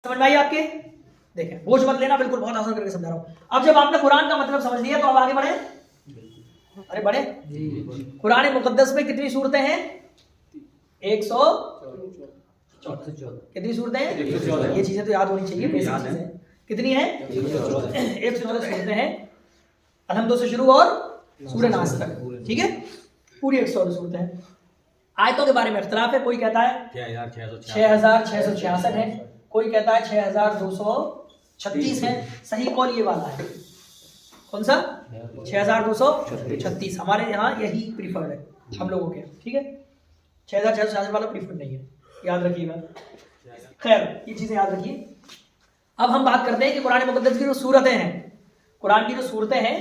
समझ में आई आपके? देखें, बोझ मत लेना, बिल्कुल बहुत आसान करके समझा रहा हूं। अब जब आपने कुरान का मतलब समझ लिया तो अब आगे बढ़े। अरे बढ़े। कुरान मुकद्दस में कितनी सूरतें हैं? 114। कितनी सूरतें हैं? 114। ये चीजें तो याद होनी चाहिए, बेसिक चीजें। कितनी है? 114 सूरतें हैं, अलहम्दुलिल्लाह से शुरू और सूरह नास तक, ठीक है, पूरी 114 सूरतें हैं। आयतों के बारे में इख्तिलाफ है, कोई कहता है 6666 है, कोई कहता है 6236 है। सही कौल ये वाला है, कौन सा? 6236। हमारे यहाँ यही प्रीफर्ड है, हम लोगों के, ठीक है। 6666 वाला प्रीफर्ड नहीं है, याद रखिएगा। खैर, ये चीजें याद रखिए। अब हम बात करते हैं कि कुरान मुकद्दस की जो सूरतें हैं, कुरान की जो सूरतें हैं,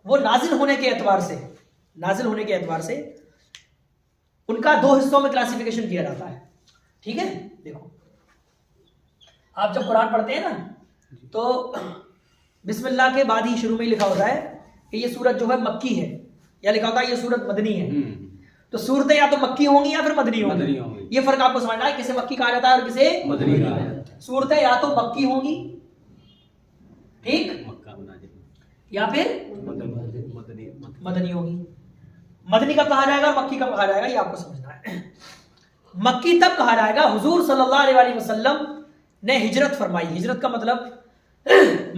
वो नाजिल होने के एतबार से उनका 2 हिस्सों में क्लासिफिकेशन किया जाता है, ठीक है। देखो, आप जब कुरान पढ़ते हैं ना, तो बिस्मिल्लाह के बाद ही शुरू में ही लिखा होता है कि ये सूरत जो है मक्की है, या लिखा होता है ये सूरत मदनी है। तो सूरतें या तो मक्की होंगी या फिर मदनी होंगी। ये फर्क आपको समझना है, किसे मक्की कहा जाता है और किसे मदनी कहा जाता है। सूरतें या तो मक्की होंगी, ठीक, या फिर मदनी होगी। मदनी कब कहा जाएगा, मक्की कब कहा जाएगा, ये आपको समझना है। मक्की तब कहा जाएगा हुजूर सल्लल्लाहु अलैहि वसल्लम ने हिजरत फरमाई। हिजरत का मतलब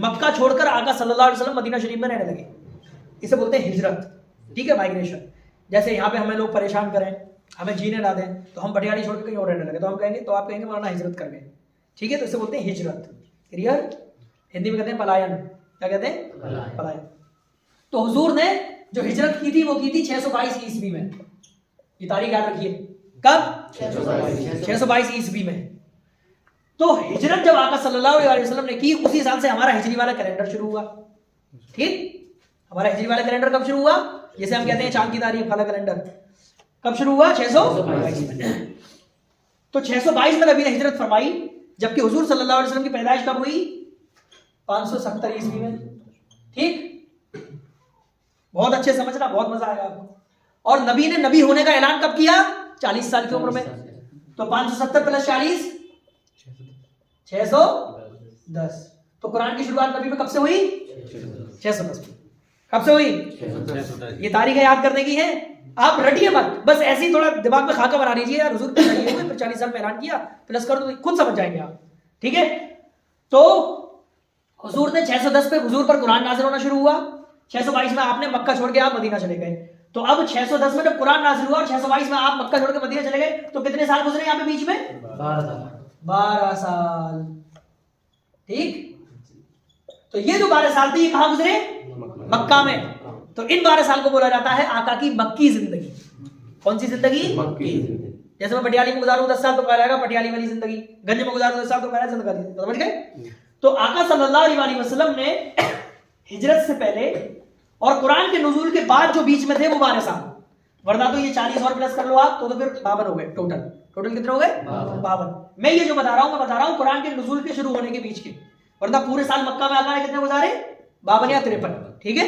मक्का छोड़कर आका सल्लल्लाहु अलैहि वसल्लम मदीना शरीफ में रहने लगे, इसे बोलते हैं हिजरत, ठीक है, माइग्रेशन। जैसे यहाँ पे हमें लोग परेशान करें, हमें जीने ना दें, तो हम पटियाली छोड़ के कहीं और रहने लगे, तो हम कहेंगे, तो आप कहेंगे मौलाना हिजरत कर गए, ठीक है। तो इसे बोलते हैं हिजरत, क्लियर। हिंदी में कहते हैं पलायन। क्या कहते हैं? पलायन। तो हुजूर ने जो हिजरत की थी वो की थी 622 ईस्वी में। ये तारीख याद रखिए, कब? 622 ईस्वी में। तो हिजरत जब आका सल्लल्लाहु अलैहि वसल्लम ने की, उसी साल से हमारा हिजरी वाला कैलेंडर शुरू हुआ, ठीक। हमारा हिजरी वाला कैलेंडर कब शुरू हुआ? जैसे हम कहते हैं चांद की तारीख वाला कैलेंडर कब शुरू हुआ? 622 में। तो 622 में नबी ने हिजरत फरमाई, जबकि हुजूर सल्लल्लाहु अलैहि वसल्लम की पैदाइश कब हुई? 570 ईस्वी में, ठीक। बहुत अच्छे समझना, बहुत मजा आएगा आपको। और नबी ने नबी होने का ऐलान कब किया? 40 साल की उम्र में। तो 570 प्लस 40 610। तो कुरान की शुरुआत नबी में कब से हुई? 610 में। कब से हुई? 610। ये तारीखें याद करने की है, आप रटिए मत, बस ऐसे ही थोड़ा दिमाग में खाका बना लीजिए यार, हुजूर फिर 40 साल में ऐलान किया, प्लस कर दो, खुद समझ जाएंगे आप, ठीक है। तो हुजूर ने 610 पे हुजूर पर कुरान नाज़िल होना शुरू हुआ। 622 में आपने मक्का छोड़ के आप मदीना चले गए। तो अब 610 में जब कुरान नाज़िल हुआ और 622 में आप मक्का छोड़ के मदीना चले गए, तो कितने साल गुजरे यहाँ पे बीच में? 12 साल, ठीक। तो ये जो 12 साल थे, ये कहां गुजरे? मक्का में। तो इन 12 साल को बोला जाता है आका की मक्की जिंदगी। कौन सी जिंदगी? मक्की। जैसे मैं पटियाली में गुजारूं 10 साल तो कहा जाएगा पटियाली वाली जिंदगी, गंज में गुजारूं 10 साल तो कहा जाएगा जिंदगी, समझ गए। तो आका सल्लल्लाहु अलैहि वसल्लम ने हिजरत से पहले और कुरान के नुज़ूल के बाद जो बीच में थे वो 12 साल, वरना तो ये 40 और प्लस कर लो आप, तो फिर 52 हो गए टोटल कितने हो गए? 52। मैं ये जो बता रहा हूं कुरान के नुज़ूल के शुरू होने के बीच के, वरना पूरे साल मक्का में आका ने कितने गुजारे? 52 या 53, ठीक है।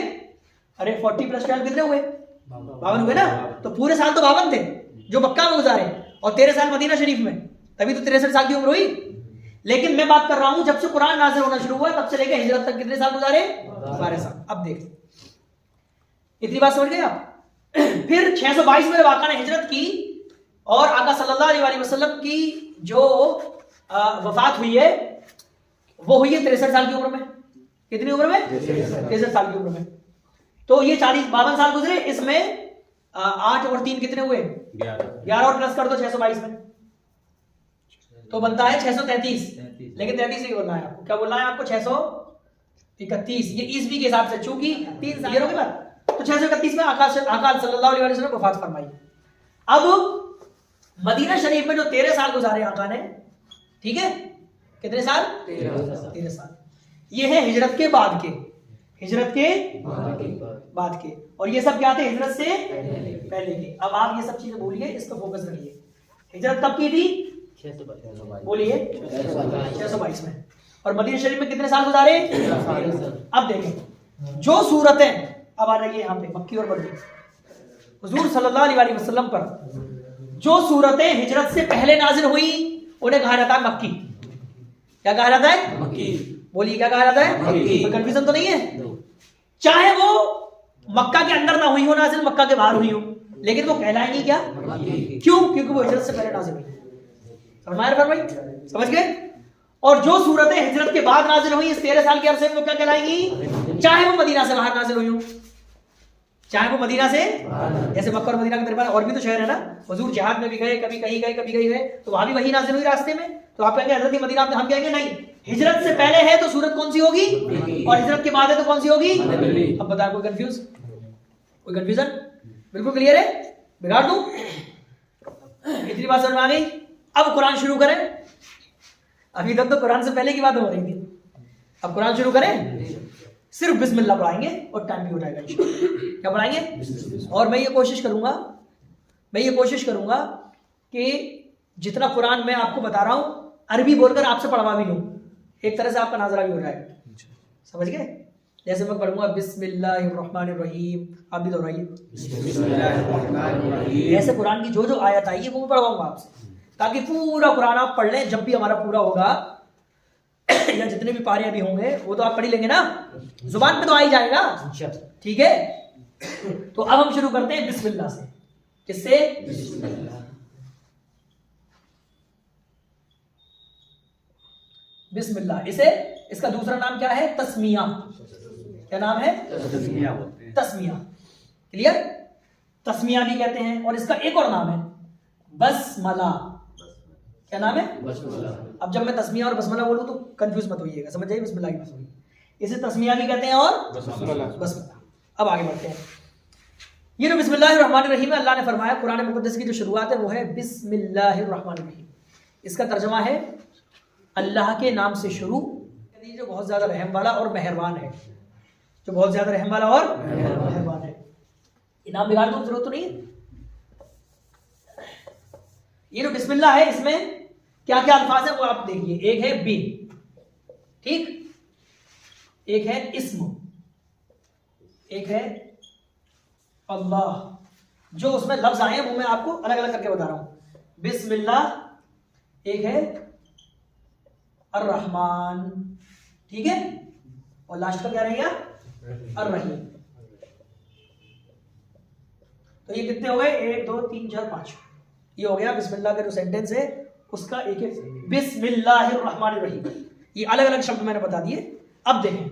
अरे 40 प्लस 12 कितने हुए? 52 हुए ना। तो पूरे साल तो 52 थे जो मक्का में गुजारे, और 13 साल मदीना शरीफ में, तभी तो 63 साल की उम्र हुई। लेकिन मैं बात कर रहा हूं जब से कुरान नाज़िल होना शुरू हुआ तब से लेकर हिजरत तक कितने साल गुजारे? 12 साल। अब देख, इतनी बात समझ गए आप? फिर 622 में जब आका ने हिजरत की और आका सल्लल्लाहु अलैहि वसल्लम की जो वफात हुई है वो हुई है 63 साल की उम्र में। कितनी उम्र में? 63 साल की उम्र में। तो ये 52 साल गुजरे, इसमें 8 और 3 कितने हुए? 11 और प्लस कर दो 622 में, तो बनता है 633। लेकिन 33 नहीं बोलना है आपको, क्या बोलना है आपको? 631। ये ईस्वी के हिसाब से, चूंकि 3 साल के बाद, तो 631 में आका सल्लल्लाहु अलैहि वसल्लम वफात फरमाई। अब मदीना शरीफ में जो 13 साल गुजारे आका ने, ठीक है, कितने साल? 13 साल। ये है हिजरत के बाद के, हिजरत के बाद के। और ये सब क्या थे? हिजरत से पहले के। अब आप ये सब चीजें भूलिए, इस पर फोकस रखिए। हिजरत कब की थी? बोलिए 622 में। और मदीना शरीफ में कितने साल गुजारे? 13 साल। अब देखें जो सूरतें, अब आ रही है यहाँ पे मक्की और मदनी, हुजूर सल्लल्लाहु अलैहि वसल्लम पर जो सूरतें हिजरत से पहले नाजिल हुई उन्हें कहा जाता है मक्की। क्या कहा जाता है? मक्की। बोलिए क्या कहा जाता है? मक्की। कोई कंफ्यूजन तो नहीं है? चाहे वो मक्का के अंदर ना हुई हो नाजिल, मक्का के बाहर हुई हो, लेकिन वो कहलाएंगी क्या? क्यों? क्योंकि वो हिजरत से पहले नाजिल हुई। समझ में आया भाई? समझ गए? और जो सूरतें हिजरत के बाद नाजिल हुई इस 13 साल के अरसे में, वो क्या कहलाएंगी? चाहे वो मदीना से बाहर नाजिल हुई हो, चाहे वो मदीना से, जैसे मक्का और मदीना के दरमियान और भी तो शहर है ना, हुजूर जिहाद में भी गए, कभी कहीं गए, कभी कहीं गए, तो वहां भी वही नाजिल हुई रास्ते में। तो आप कहेंगे हजरत मदीना में, हम कहेंगे नहीं, हिजरत से पहले है तो सूरत कौन सी होगी, और हिजरत के बाद है तो कौन सी होगी? अब बताओ, कोई कंफ्यूज, कोई कंफ्यूजन? बिल्कुल क्लियर है? बिगाड़ दूं? इतनी बात समझ में आ गई? अब कुरान शुरू करें। अभी तक तो कुरान से पहले की बात हो रही थी, अब कुरान शुरू करें। सिर्फ बिस्मिल्लाह पढ़ाएंगे और टाइम भी हो जाएगा इंशाअल्लाह। क्या पढ़ाएंगे? और मैं ये कोशिश करूंगा कि जितना कुरान मैं आपको बता रहा हूं अरबी बोलकर आपसे पढ़वा भी लूं, एक तरह से आपका नाजरा भी हो जाएगा। समझ गए? जैसे मैं पढ़ूंगा बिस्मिल्लाहिर्रहमानिर्रहीम, आप भी दोहराइए बिस्मिल्लाहिर्रहमानिर्रहीम। ऐसे कुरान की जो जो आयत आई है वो मैं पढ़वाऊंगा आपसे, ताकि पूरा कुरान आप पढ़ लें। जब भी हमारा पूरा होगा या जितने भी पारे अभी होंगे वो तो आप पढ़ ही लेंगे ना, जुबान पे तो आ ही जाएगा। ठीक है, तो अब हम शुरू करते हैं बिस्मिल्लाह से। किससे? बिस्मिल्लाह। इसका दूसरा नाम क्या है? तस्मिया। क्या नाम है? तस्मिया बोलते हैं। तस्मिया, क्लियर? तस्मिया भी कहते हैं। और इसका एक और नाम है बसमला। क्या नाम है? बसमला। अब जब मैं तस्मिया और बसमला बोलूं तो कंफ्यूज मत होइएगा, समझ जाइए बिस्मिल्लाह की बात। इसे तस्मिया भी कहते हैं और बसमला। अब आगे बढ़ते हैं। ये जो बिस्मिल्लाहिर्रहमानिर्रहीम अल्लाह ने फरमाया, कुरान मुकद्दस की जो शुरुआत है वो है बिस्मिल्लाहिर्रहमानिर्रहीम। इसका तर्जुमा है अल्लाह के नाम से शुरू, जो बहुत ज्यादा रहम वाला और मेहरबान है, जो बहुत ज्यादा रहम वाला और मेहरबान है। ये नाम बिगाड़ दो, जरूरत तो नहीं है। ये जो बिस्मिल्लाह है इसमें क्या क्या अल्फाज है वो आप देखिए। एक है बी, ठीक, एक है इस्म, एक है अल्लाह। जो उसमें लफ्ज आए हैं वो मैं आपको अलग अलग करके बता रहा हूं। बिस्मिल्लाह, एक है अर्रहमान, ठीक है, और लास्ट का क्या रहेगा? अर्रहीम। तो ये कितने हो गए? 1 2 3 4 5। ये हो गया बिस्मिल्लाह का जो सेंटेंस है उसका एक है बिस्मिल्लाहिर्रहमानिर्रहीम। ये अलग अलग शब्द मैंने बता दिए। अब देखें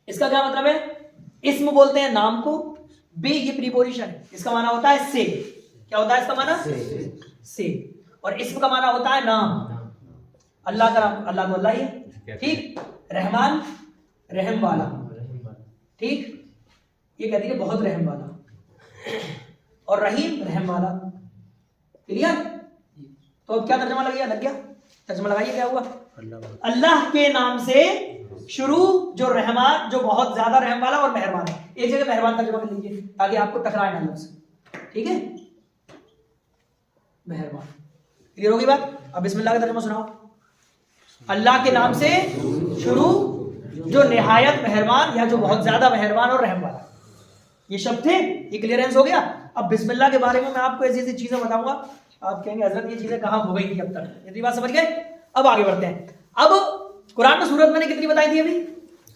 इसका क्या मतलब है। इस्म बोलते हैं नाम को, बे ये प्रीपोजिशन है, इसका माना होता है से। क्या होता है इसका माना? से। और इस्म का माना होता है नाम। अल्लाह का नाम, अल्लाह तो अल्लाह ही है, ठीक। रहमान, रहम वाला, ठीक, ये कहती है बहुत रहम वाला। और रहीम, रहम वाला। क्लियर? तो अब क्या तर्जुमा लग गया? तर्जुमा लगाइए, क्या हुआ? अल्लाह के नाम से शुरू, जो रहमान, जो बहुत ज्यादा रहम वाला और मेहरबान है। एक जगह मेहरबान तर्जुमा कर लीजिए ताकि आपको टकराए ना लफ्ज़, ठीक है? मेहरबान। क्लियर होगी बात? अब बिस्मिल्लाह का तर्जुमा सुनाओ। अल्लाह के नाम से शुरू, जो निहायत मेहरबान या जो बहुत ज्यादा मेहरबान और रहम वाला। ये शब्द थे, ये क्लियरेंस हो गया। अब बिस्मिल्लाह के बारे में मैं आपको ऐसी ऐसी चीजें बताऊंगा, आप कहेंगे हजरत ये चीजें कहां हो गई थी अब तक। इतनी बात समझ गए? अब आगे बढ़ते हैं। अब कुरान में सूरत मैंने कितनी बताई थी अभी?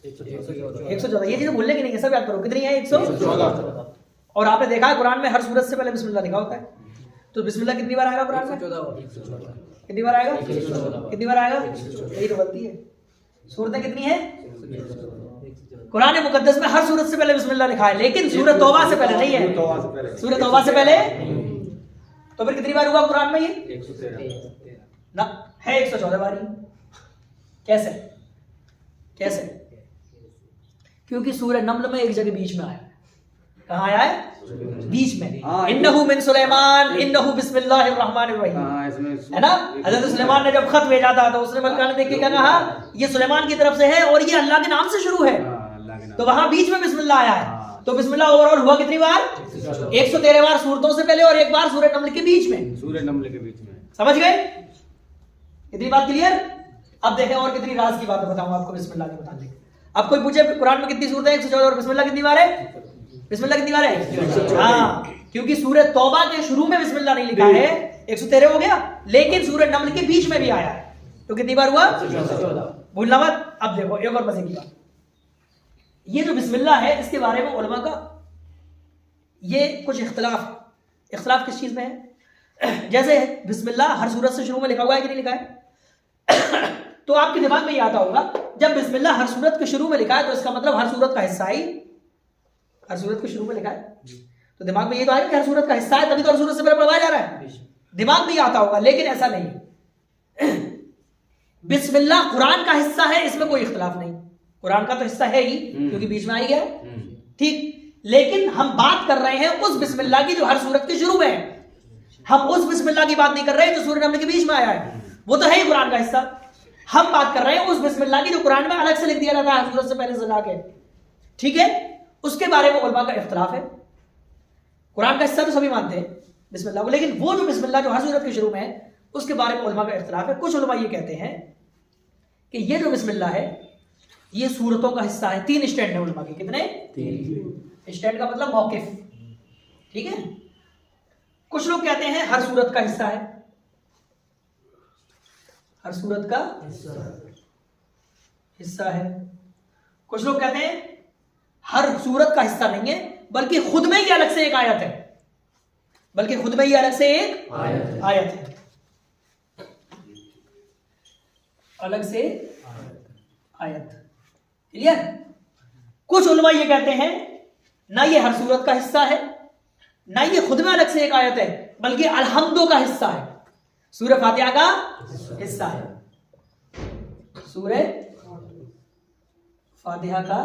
114। ये चीजें भूलने की नहीं है, सब याद करो। कितनी है? 114। और आपने देखा है कुरान में हर सूरत से पहले बिस्मिल्लाह लिखा होता है। तो बिस्मिल्लाह कितनी बार आएगा कुरान में? कितनी बार आएगा? कितनी बार आएगा? यही तो गलती है। सूरतें कितनी है कुरान मुकद्दस में? हर सूरत से पहले बिस्मिल्लाह लिखा है, लेकिन सूरत तौबा से पहले नहीं है। सूरत तौबा से पहले। तो फिर कितनी बार हुआ कुरान में ये? 113 ना है, 114 बार ही। कैसे? कैसे? क्योंकि सूरह नम्ल में एक जगह बीच में आया है। कहाँ आया है? बीच में। इन्नहु मिन सुलेमान इन्नहु बिस्मिल्लाहिर्रहमानिर्रहीम, है ना? हजरत सुलेमान ने जब खत भेजा था तो उसने मक्का ने देख के क्या कहा? ये सुलेमान की तरफ से है और ये अल्लाह के नाम से शुरू है। तो वहां बीच में बिस्मिल्लाह आया है। तो बिस्मिल्लाह ओवरऑल हुआ कितनी बार? 113 बार सूरतों से पहले और एक बार सूरह नम्ल के बीच में। सूरह नम्ल के बीच में। समझ गए? इतनी बात क्लियर? अब देखें और कितनी राज की बात बताऊंगा आपको बिस्मिल्लाह के मुताबिक। अब कोई पूछे कुरान में कितनी सूरतें हैं? 114। और बिस्मिल्लाह कितनी बार है? बिस्मिल्लाह कितनी बार है? हाँ, क्योंकि सूरह तौबा के शुरू में बिस्मिल्लाह नहीं लिखा है, 113 हो गया, लेकिन सूरह नमल के बीच में भी आया है, तो कितनी बार हुआ? 14। भूलना मत। अब देखो एक और मजे की बात, ये जो बिस्मिल्लाह है इसके बारे में उलमा का ये कुछ इख्तिलाफ किस चीज में है? जैसे बिस्मिल्लाह हर सूरत से शुरू में लिखा हुआ है कि नहीं लिखा है? तो आपके दिमाग में ये आता होगा, जब बिस्मिल्लाह हर सूरत के शुरू में लिखा है तो इसका मतलब हर सूरत का हिस्सा ही हर सूरत के शुरू में लिखा है, तो दिमाग में ये तो आएगा कि हर सूरत का हिस्सा है, तभी तो हर सूरत से पहले पढ़वाया जा रहा है, दिमाग में ये आता होगा। लेकिन ऐसा नहीं, बिस्मिल्लाह कुरान का हिस्सा है, इसमें कोई इख्तिलाफ नहीं, कुरान का तो हिस्सा है ही क्योंकि बीच में आई है, ठीक। लेकिन हम बात कर रहे हैं उस बिस्मिल्लाह की जो हर सूरत के शुरू में है, हम उस बिस्मिल्लाह की बात नहीं कर रहे जो सूरह नमल के बीच में आया है, वो तो है ही कुरान का हिस्सा। हम बात कर रहे हैं उस बिस्मिल्लाह की जो कुरान में अलग से लिख दिया जाता है हर सूरत से पहले सजा के, ठीक है, उसके बारे में उलमा का इख्तिलाफ है। कुरान का हिस्सा तो सभी मानते हैं बिस्मिल्लाह को, लेकिन वो जो बिस्मिल्लाह जो हर सूरत के शुरू में है उसके बारे में उलमा का इख्तिलाफ है। कुछ उलमा ये कहते हैं कि ये जो बिस्मिल्लाह है ये सूरतों का हिस्सा है। 3 स्टैंड है उलमा के, कितने? 3 स्टैंड का मतलब मौकिफ, ठीक है। कुछ लोग कहते हैं हर सूरत का हिस्सा है, हर सूरत का हिस्सा है। कुछ लोग कहते हैं हर सूरत का हिस्सा नहीं है, बल्कि खुद में ही अलग से एक आयत है, बल्कि खुद में ही अलग से एक आयत है, अलग से आयत, क्लियर। कुछ उलमा ये कहते हैं ना ये हर सूरत का हिस्सा है, ना ये खुद में अलग से एक आयत है, बल्कि अलहम्दो का हिस्सा है, सूरह फातिहा का हिस्सा है, सूरह फातिहा का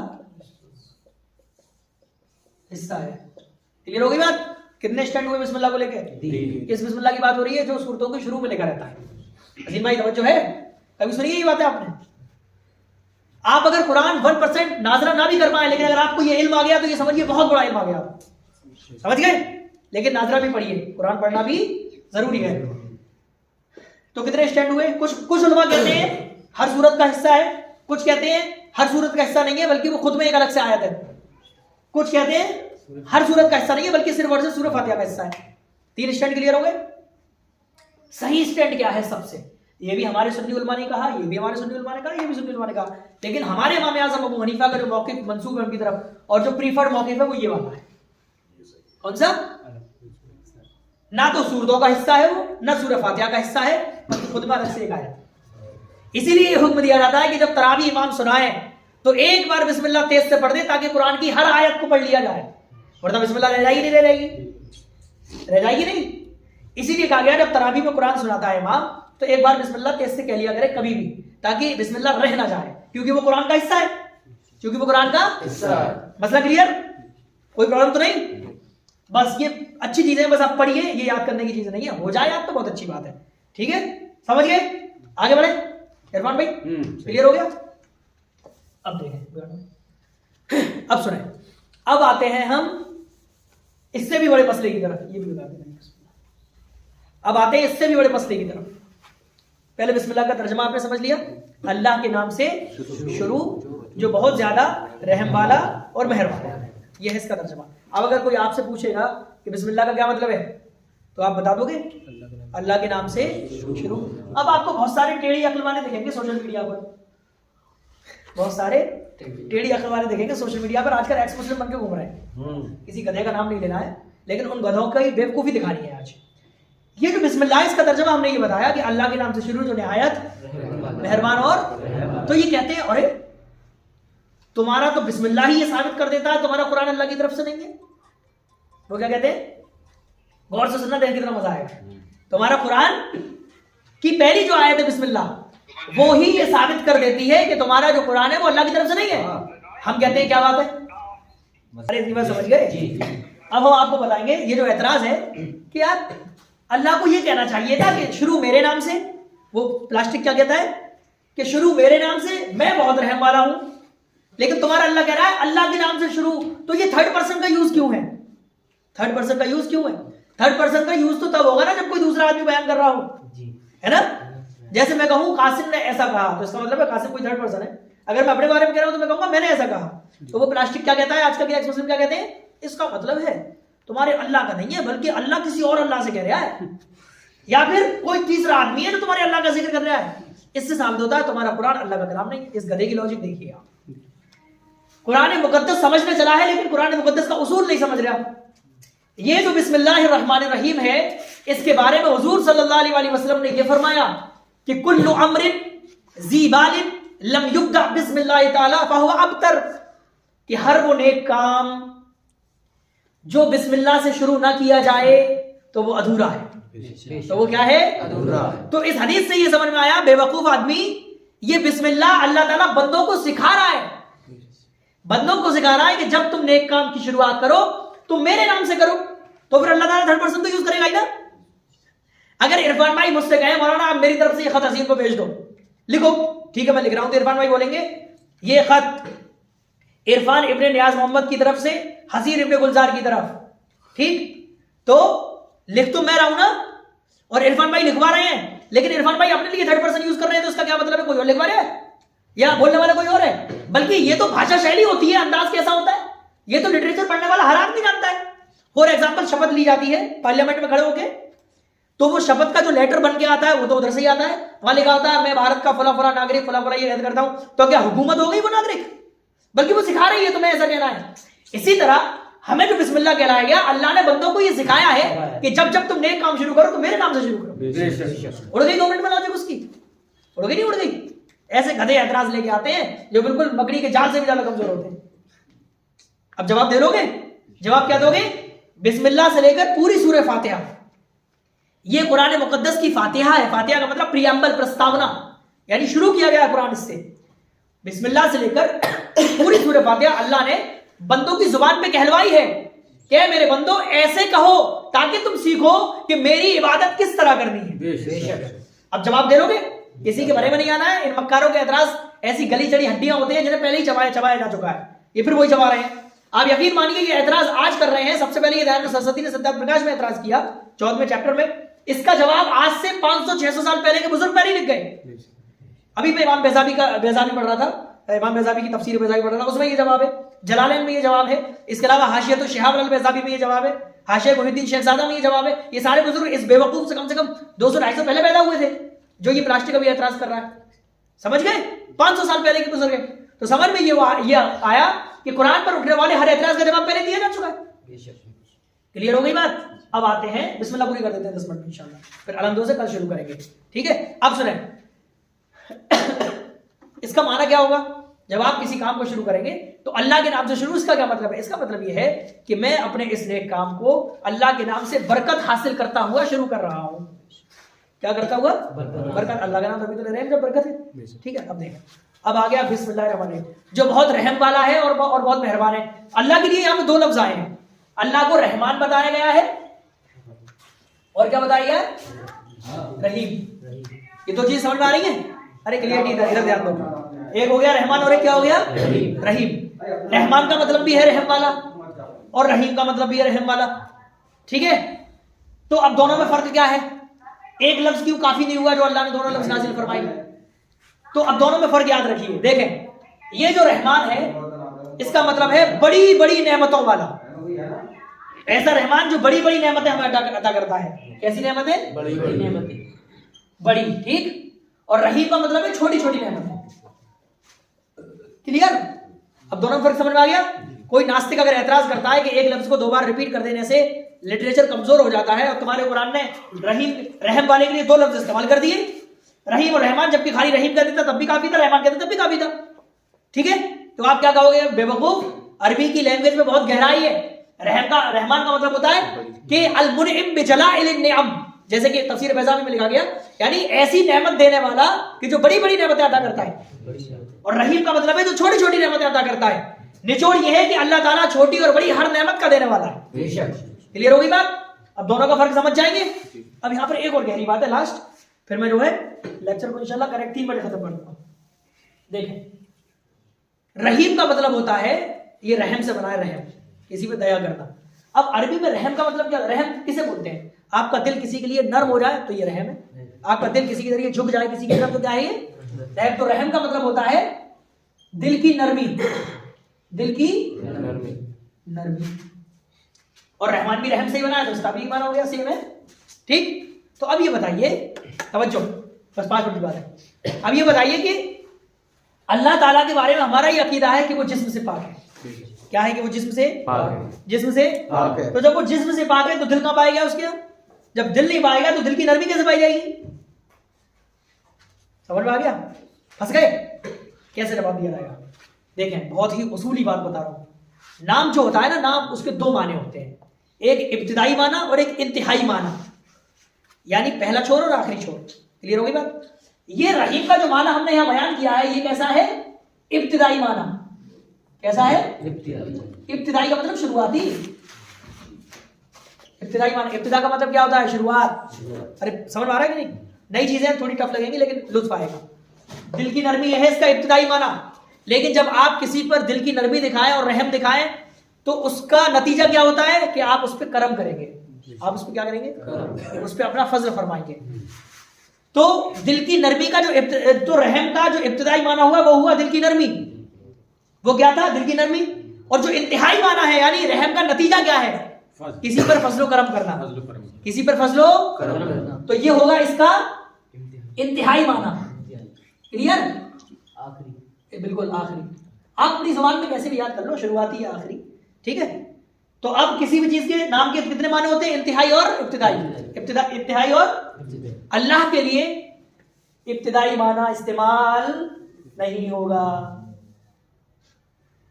हिस्सा है। क्लियर हो गई बात? कितने स्टैंड हुए बिस्मिल्लाह को लेकर? किस बिस्मिल्लाह की बात हो रही है? जो सूरतों के शुरू में लिखा रहता है। अजीम भाई तवज्जो है, कभी सुनी ये बात है आपने? आप अगर कुरान 1% नाजरा ना भी कर पाए, लेकिन अगर आपको ये इल्म आ गया तो ये समझिए बहुत बड़ा इल्म आ गया, समझ गए। लेकिन नाजरा भी पढ़िए, कुरान पढ़ना भी जरूरी है। तो कितने स्टैंड हुए? कुछ उलमा कहते हैं हर सूरत का हिस्सा है, कुछ कहते हैं हर सूरत का हिस्सा नहीं है बल्कि वो खुद में एक अलग से आयत है, कुछ कहते हैं हर सूरत का हिस्सा नहीं है बल्कि सिर्फ और सिर्फ सूरह फातिहा का हिस्सा है। 3 स्टैंड क्लियर हो गए? सही स्टैंड क्या है सबसे? ये भी हमारे सुन्नी उलमा ने कहा, ये भी हमारे सुन्नी उलमा ने कहा, ये भी सुन्नी उलमा ने कहा, लेकिन हमारे इमाम आज़म अबू हनीफा का जो मौक़िफ़ मंसूब है उनकी तरफ और जो प्रीफर्ड मौक़िफ़ है वो ये वाला है। कौन सा? ना तो सूरतों का हिस्सा है वो, ना सूरह फातिहा का हिस्सा है, बल्कि खुद में अलग से एक आयत। इसीलिए हुक्म दिया जाता है कि जब तरावी इमाम सुनाए तो एक बार बिस्मिल्लाह तेज से पढ़ दे ताकि कुरान की हर आयत को पढ़ लिया जाए, वरना बिस्मिल्लाह रह जाएगी नहीं, रह जाएगी नहीं। इसीलिए कहा गया जब तरावी में कुरान सुनाता है इमाम तो एक बार बिस्मिल्लाह तेज से कह लिया करे कभी भी, ताकि बिस्मिल्लाह रह ना जाए, क्योंकि वो कुरान का हिस्सा है, क्योंकि वो कुरान का हिस्सा है। मसला क्लियर? कोई प्रॉब्लम तो नहीं? बस ये अच्छी चीजें, बस आप पढ़िए, ये याद करने की चीज नहीं है, हो जाए आप तो बहुत अच्छी बात है, ठीक है, समझ गए? आगे बढ़े इरफान भाई, क्लियर हो गया? अब देखें, अब सुने, अब आते हैं हम इससे भी बड़े मसले की तरफ, ये भी बता दें। अब आते हैं इससे भी बड़े मसले की तरफ। पहले बिस्मिल्लाह का तर्जमा आपने समझ लिया, अल्लाह के नाम से शुरू जो बहुत ज्यादा रहम वाला और मेहरबान है, यह है इसका तर्जमा। अब अगर कोई आपसे पूछेगा कि बिस्मिल्लाह का क्या मतलब है तो आप बता दोगे अल्लाह के नाम से शुरू। अब आपको बहुत सारे टेढ़ी अक्ल वाले दिखेंगे सोशल मीडिया पर, बहुत सारे टेढ़ी अक्ल वाले देखेंगे सोशल मीडिया पर, आजकल एक्स मुस्लिम बन के घूम रहे हैं, किसी गधे का नाम नहीं लेना है, लेकिन उन गधों का ही बेवकूफी दिखानी है आज। ये जो बिस्मिल्लाह इसका तर्जमा हमने ये बताया कि अल्लाह के नाम से शुरू जो निहायत मेहरबान, और तो ये कहते हैं अरे तुम्हारा तो बिस्मिल्लाह ही ये साबित कर देता है तुम्हारा कुरान अल्लाह की तरफ से नहीं है। वो क्या कहते हैं? गौर से सुनना, देख कितना मजा आएगा। तुम्हारा कुरान की पहली जो आयत है बिस्मिल्लाह वो ही ये साबित कर देती है कि तुम्हारा जो कुरान है वो अल्लाह की तरफ से नहीं है। हम कहते हैं क्या बात है? अरे इतनी बात समझ गए? अब हम आपको बताएंगे ये जो एतराज है कि यार अल्लाह को ये कहना चाहिए था कि शुरू मेरे नाम से, वो प्लास्टिक क्या कहता है कि शुरू मेरे नाम से, मैं बहुत रहम वाला हूं, लेकिन तुम्हारा अल्लाह कह रहा है अल्लाह के नाम से शुरू, तो ये थर्ड पर्सन का यूज क्यों है? थर्ड पर्सन का यूज क्यों है? थर्ड पर्सन का यूज तो तब होगा ना जब कोई दूसरा आदमी बयान कर रहा हो, है ना? जैसे मैं कहूं कासिम ने ऐसा कहा तो इसका मतलब है कासिम कोई थर्ड पर्सन है। अगर मैं अपने बारे में कह रहा हूं तो मैं कहूंगा मैंने ऐसा कहा, तो वो प्लास्टिक क्या कहता है, आजकल के एक्स मुस्लिम क्या कहते हैं? इसका मतलब है तुम्हारे अल्लाह का नहीं है, बल्कि अल्लाह किसी और अल्लाह से कह रहा है, या फिर कोई तीसरा आदमी है जो तुम्हारे अल्लाह का जिक्र कर रहा है। इससे साबित होता है तुम्हारा कुरान अल्लाह का कलाम नहीं। इस गधे की लॉजिक देखिए आप, कुरान मुकद्दस समझने चला है लेकिन कुरान मुकद्दस का उसूल नहीं समझ रहा। ये जो बिस्मिल्लाहिर्रहमानिर्रहीम है, इसके बारे में हुजूर सल्लल्लाहु अलैहि वसल्लम ने यह फरमाया कि कुल्लु अम्रिन ज़ी बालिन लम युब्दा बिस्मिल्लाह ताला फहुवा अबतर, कि हर वो नेक काम जो बिस्मिल्लाह से शुरू ना किया जाए तो वो अधूरा है। तो वो क्या है? अधूरा। तो इस हदीस से ये समझ में आया बेवकूफ आदमी ये बिस्मिल्लाह अल्लाह ताला बंदों को सिखा रहा है, बंदों को सिखा रहा है कि जब तुम नेक काम की शुरुआत करो तुम मेरे नाम से करो। तो फिर अल्लाह ताला थर्ड पर्सन तो यूज करेगा ही ना। अगर इरफान भाई मुझसे कहे मौलाना आप मेरी तरफ से ये खत हसीन को भेज दो, लिखो, ठीक है मैं लिख रहा हूं, तो इरफान भाई बोलेंगे ये खत इरफान इब्ने नियाज मोहम्मद की तरफ से हसीन इब्ने गुलजार की तरफ, ठीक, तो लिख तो मैं रहा हूं ना, और इरफान भाई लिखवा रहे हैं, लेकिन इरफान भाई अपने लिए थर्ड पर्सन यूज कर रहे हैं, तो उसका क्या मतलब है? कोई और लिखवा रहा है या बोलने वाला कोई और है? बल्कि ये तो भाषा शैली होती है, अंदाज कैसा होता है ये तो लिटरेचर पढ़ने वाला हर आदमी जानता है। फॉर एग्जाम्पल शपथ ली जाती है पार्लियामेंट में खड़े होके, तो वो शपथ का जो लेटर बन के आता है वो तो उधर से ही आता है, वहां लिखा होता है मैं भारत का फला फला नागरिक फला फला ये करता हूं। तो क्या हुकूमत हो गई वो नागरिक? बल्कि वो सिखा रही है तुम्हें ऐसा कहना है। इसी तरह हमें जो बिस्मिल्लाह कहलाया गया, अल्लाह ने बंदों को ये सिखाया है कि जब जब तुम नेक काम शुरू करो तो मेरे नाम से शुरू करो। उड़ गई 2 मिनट में लॉजिक उसकी? उड़ गई नहीं उड़ गई? ऐसे गधे एतराज लेके आते हैं जो बिल्कुल मकड़ी के जाल से भी ज्यादा कमजोर होते हैं। अब जवाब दे लोगे? जवाब क्या दोगे? बिस्मिल्लाह से लेकर पूरी सूरह फातिहा, ये कुरान मुकद्दस की फातिहा है। फातिहा का मतलब प्रियम्बल, प्रस्तावना, यानी शुरू किया गया कुरान इससे। बिस्मिल्लाह से लेकर पूरी सूरह फातिहा अल्लाह ने बंदों की जुबान पे कहलवाई है कि मेरे बंदो ऐसे कहो ताकि तुम सीखो कि मेरी इबादत किस तरह करनी है। अब जवाब दे लोगे? किसी के भरे में नहीं आना है। इन मक्कारों के एतराज ऐसी गली चढ़ी हड्डियां होती हैं जिन्हें पहले ही चबाया जा चुका है, ये फिर वही चबा रहे हैं। आप यकीन मानिए ये एतराज आज कर रहे हैं। सबसे पहले ये दयानंद सरस्वती ने सिद्धार्थ प्रकाश में एतराज किया 14वें चैप्टर में। इसका जवाब आज से 500-600 साल पहले के बुजुर्ग पहले लिख गए। अभी मैं इमाम बेजाबी पढ़ रहा था, इमाम बेजाबी की तफसीर बेजाबी पढ़ रहा था, उसमें ये जवाब है, जलालैन में ये जवाब है, इसके अलावा हाशियत शिहाब अल बेजाबी में ये जवाब है, हाशिया मुहिद्दीन शेखजादा में ये जवाब है। ये सारे बुजुर्ग इस बेवकूफ से कम 200-250 पहले पैदा हुए थे जो ये प्लास्टिक अभी एतराज कर रहा है। समझ गए? 500 साल पहले के बुजुर्ग है। तो समझ में ये आया कि कुरान पर उठने वाले हर एतराज का जवाब पहले दिया जा चुका है। क्लियर हो गई बात? अब आते हैं, बिस्मिल्लाह पूरी कर देते हैं 10 मिनट में इंशाल्लाह, फिर अलहम्दो से कल शुरू करेंगे, ठीक है? अब सुने इसका माना क्या होगा जब आप किसी काम को शुरू करेंगे तो अल्लाह के नाम से शुरू। इसका क्या मतलब है? इसका मतलब यह है कि मैं अपने इस नेक काम को अल्लाह के नाम से बरकत हासिल करता हुआ शुरू कर रहा हूं। क्या करता हुआ? बरकत। अल्लाह का नाम तभी तो ले रहे हैं जब बरकत है, ठीक है? अब देखें, अब आ गया बिस्मिल्लाहिर्रहमानिर्रहीम, जो बहुत रहम वाला है और बहुत मेहरबान है। अल्लाह के लिए यहां पे 2 लफ्ज आए हैं। अल्लाह को रहमान बताया गया है और क्या बताया गया है? रहीम। ये 2 चीज समझ में आ रही है? अरे क्लियर इधर ध्यान दो। एक हो गया रहमान और एक क्या हो गया? रहीम। रहमान का मतलब भी है रहम वाला और रहीम का मतलब भी है रहम वाला, ठीक है? तो अब दोनों में फर्क क्या है? एक लफ्ज क्यों काफी नहीं हुआ जो अल्लाह ने दोनों लफ्ज नाजिल फरमाए? तो अब दोनों में फर्क याद रखिए। देखें, ये जो रहमान है इसका मतलब है बड़ी बड़ी नेमतों वाला। ऐसा रहमान जो बड़ी बड़ी नेमतें हमें अता करता है। कैसी नेमतें? बड़ी बड़ी नेमतें, बड़ी, ठीक। और रहीम का मतलब है छोटी छोटी नेमतें। क्लियर? अब दोनों फर्क समझ में आ गया? कोई नास्तिक अगर एतराज करता है कि एक लफ्ज को 2 बार रिपीट कर देने से लिटरेचर कमजोर हो जाता है और तुम्हारे कुरान ने रहीम रहम वाले के लिए 2 लफ्ज इस्तेमाल कर दिए, रहीम और रहमान, जबकि खाली रहीम कहते थे तब भी काफी था, रहमान कहते तब भी काफी था, ठीक है? तो आप क्या कहोगे? बेवकूफ, अरबी की लैंग्वेज में बहुत गहराई है। रहमान का मतलब होता है कि अल मुनइम बिजलाइल निअम, जैसे कि तफसीर बैजाबी में लिखा गया, यानी ऐसी नेमत देने वाला कि जो बड़ी बड़ी नेमतें अता करता है। और रहीम का मतलब है जो छोटी छोटी नेमतें अता करता है। निचोड़ यह है कि अल्लाह ताला छोटी और बड़ी हर नेमत का देने वाला है। क्लियर हो गई बात? अब दोनों का फर्क समझ जाएंगे। अब यहां पर एक और गहरी बात है लास्ट, फिर मैं जो है लेक्चर को इंशाल्लाह करेक्ट 3 मिनट खत्म कर दूंगा। देखें, रहीम का मतलब होता है ये रहम से बना है, रहम, किसी पे दया करना। अब अरबी में रहम का मतलब क्या? रहम किसे बोलते हैं? आपका दिल किसी के लिए नर्म हो जाए तो ये रहम है। आपका दिल किसी के जरिए झुक जाए किसी की तरफ तो क्या है? ये रहम। तो रहम का मतलब होता है दिल की नरमी, दिल की नरमी। और रहमान भी रहम से ही बना है, तो उसका भी माना हो गया सेम है। ठीक, तो अब ये बताइए, तवज्जो, बस 5 मिनट की बात है। अब ये बताइए कि अल्लाह ताला के बारे में हमारा ये अकीदा है कि वो जिस्म से पाक है। क्या है कि वो जिस्म से पाक है, जिस्म से पाक है। तो जब वो जिस्म से पाक है तो दिल कहां पाएगा उसके? जब दिल नहीं पाएगा तो दिल की नरमी कैसे पाई जाएगी? समझ में आ गया? फंस गए? कैसे जवाब दिया जाएगा? देखें, बहुत ही उसूली बात बता रहा हूं। नाम जो होता है ना, नाम उसके 2 माने होते हैं, एक इब्तिदाई माना और एक इंतहाई माना, यानी पहला छोर और आखिरी छोर। क्लियर होगी बात? ये रहीम का जो माना हमने यहां बयान किया है, ये कैसा है? इब्तिदाई माना। कैसा है? इब्तिदाई का मतलब शुरुआती। इब्तिदाई माना, इब्तिदा का मतलब क्या होता है? शुरुआत। अरे समझ में आ रहा है कि नहीं? नई चीजें थोड़ी टफ लगेंगी लेकिन लुत्फ आएगा। दिल की नरमी है इसका इब्तिदाई माना, लेकिन जब आप किसी पर दिल की नरमी दिखाएं और रहम दिखाएं तो उसका नतीजा क्या होता है कि आप उस पर करम करेंगे। आप उस पर क्या करेंगे? उस पर अपना फजल फरमाएंगे। तो दिल की नरमी का तो रहम का जो इब्तिदाई माना हुआ वो हुआ दिल की नरमी। वो क्या था? दिल की नरमी। और जो इंतहाई माना है यानी रहम का नतीजा क्या है? किसी पर फजलो करम करना, किसी पर फजलो करम करना। तो ये होगा इसका इंतहाई माना। क्लियर? आखिरी, बिल्कुल आखिरी। आप अपनी जुबान में कैसे भी याद कर लो, शुरुआती या आखिरी। ठीक है? तो अब किसी भी चीज के नाम के कितने माने होते हैं? इंतहाई और इब्तिदाई। इंतहाई और अल्लाह के लिए इब्तिदाई माना इस्तेमाल नहीं होगा।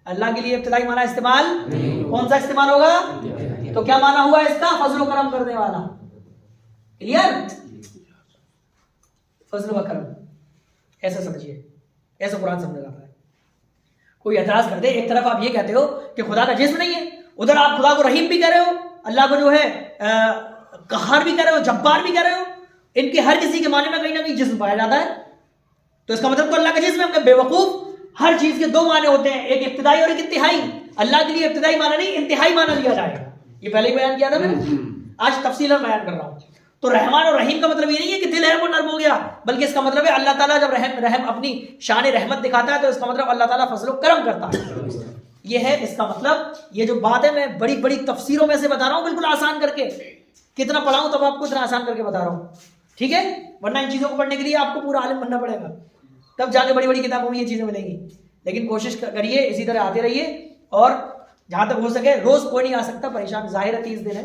अल्लाह के लिए इब्तिदाई माना इस्तेमाल कौन सा इस्तेमाल होगा? तो क्या माना हुआ इसका? फजल व करम करने वाला। क्लियर? फजल व करम, ऐसा समझिए, ऐसा कुरान समझ आता है। कोई एतराज कर दे, एक तरफ आप ये कहते हो कि खुदा का जिस्म नहीं है, उधर आप खुदा को रहीम भी कह रहे हो, अल्लाह को जो है कहर भी कह रहे हो, जब्बार भी कह रहे हो। इनके हर किसी के माने में कहीं ना कहीं जिस्म पाया जाता है, तो इसका मतलब तो अल्लाह का जिस्म है। बेवकूफ, हर चीज के 2 माने होते हैं, एक इब्तिदाई और एक इंतहाई। अल्लाह के लिए इब्तिदाई माना नहीं, इंतहाई माना लिया जाएगा। ये पहले ही बयान किया था मैंने, आज तफसीलन बयान कर रहा हूं। तो रहमान और रहीम का मतलब ये नहीं है कि दिल है वो नर्म हो गया, बल्कि इसका मतलब है अल्लाह ताला जब रहम अपनी शान रहमत दिखाता है तो इसका मतलब अल्लाह ताला फजल करम करता है। ये है इसका मतलब। ये जो बात है मैं बड़ी बड़ी तफसीरों में से बता रहा हूं, बिल्कुल आसान करके। कितना पढ़ाऊं तब आपको इतना आसान करके बता रहा हूं, ठीक है? वरना इन चीजों को पढ़ने के लिए आपको पूरा आलिम बनना पड़ेगा, तब जाके बड़ी बड़ी किताबों में ये चीजें मिलेंगी। लेकिन कोशिश करिए, इसी तरह आते रहिए, और जहां तक हो सके, रोज कोई नहीं आ सकता, परेशान जाहिर है 30 दिन है,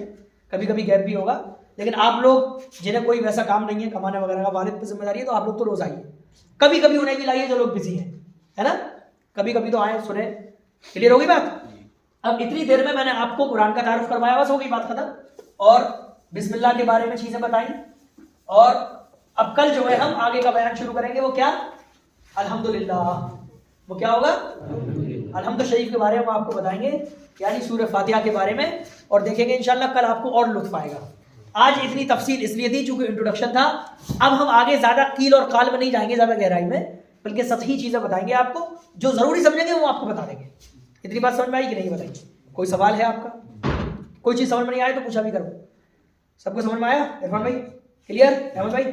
कभी कभी गैप भी होगा। लेकिन आप लोग जिन्हें कोई वैसा काम नहीं है कमाने वगैरह का, वालिद पर जिम्मेदारी है, तो आप लोग तो रोज आइए। कभी कभी उन्हें भी लाइए जो लोग बिजी हैं, है ना? कभी कभी तो आए, सुने। क्लियर होगी बात? अब इतनी देर में मैंने आपको कुरान का तारुफ करवाया, बस हो गई बात खत्म, और बिस्मिल्लाह के बारे में चीजें बताई। और अब कल जो है हम आगे का बयान शुरू करेंगे, वो क्या? अल्हम्दुलिल्लाह। वो क्या होगा? अल्हम्दुलिल्लाह शरीफ के बारे में आपको बताएंगे, यानी सूरह फातिहा के बारे में, और देखेंगे इंशाल्लाह कल आपको और लुत्फ आएगा। आज इतनी तफसील इसलिए थी चूंकि इंट्रोडक्शन था। अब हम आगे ज्यादा कील और काल में नहीं जाएंगे, ज्यादा गहराई में, बल्कि सतही चीजें बताएंगे आपको, जो जरूरी समझेंगे वो आपको बता देंगे। इतनी बात समझ में आई कि नहीं बताइए? कोई सवाल है आपका? कोई चीज समझ में नहीं आए तो पूछा भी करो। सबको समझ में आया? इरफान भाई क्लियर? अहमद भाई